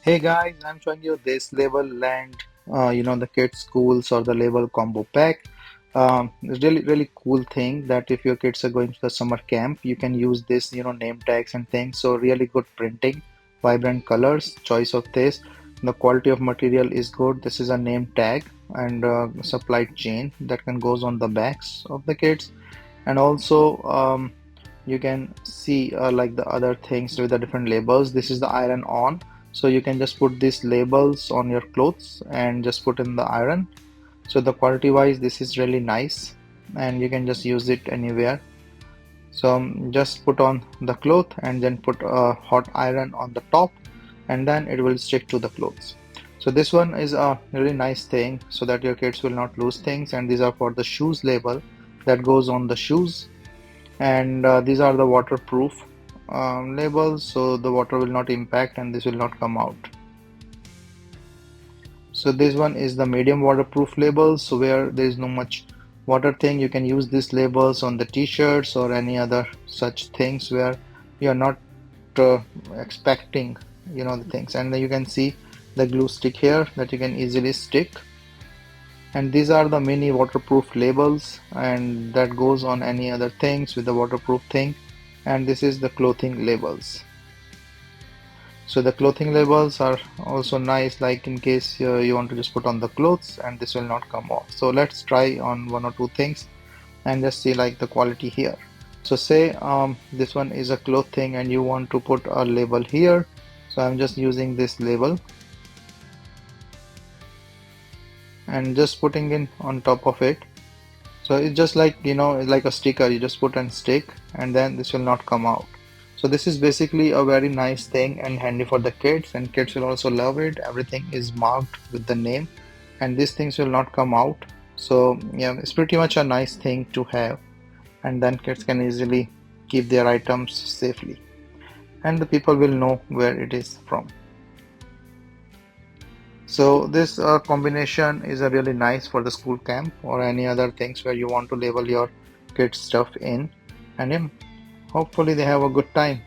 Hey guys, I'm showing you this label land, the kids schools or the label combo pack. It's really cool thing that if your kids are going to the summer camp, you can use this, name tags and things. So really good printing, vibrant colors, choice of this. The quality of material is good. This is a name tag and supply chain that can goes on the backs of the kids. And also you can see like the other things with the different labels. This is the iron on, so you can just put these labels on your clothes and just put in the iron. So the quality wise this is really nice and you can just use it anywhere. So just put on the cloth and then put a hot iron on the top, and then it will stick to the clothes. So this one is a really nice thing so that your kids will not lose things. And these are for the shoes label that goes on the shoes. And these are the waterproof labels, so the water will not impact and this will not come out. So this one is the medium waterproof labels, so where there is no much water thing, you can use these labels on the t-shirts or any other such things where you are not uh, expecting the things. And then you can see the glue stick here that you can easily stick. And these are the mini waterproof labels, and that goes on any other things with the waterproof thing. And this is the clothing labels. So the clothing labels are also nice, like in case you want to just put on the clothes and this will not come off. So let's try on one or two things and just see like the quality here. So say this one is a clothing and you want to put a label here. So I'm just using this label and just putting in on top of it. So it's just like, it's like a sticker, you just put and stick, and then this will not come out. So this is basically a very nice thing and handy for the kids, and kids will also love it. Everything is marked with the name and these things will not come out. So yeah, it's pretty much a nice thing to have, and then kids can easily keep their items safely and the people will know where it is from. So this combination is a really nice for the school camp or any other things where you want to label your kids stuff in, and hopefully they have a good time.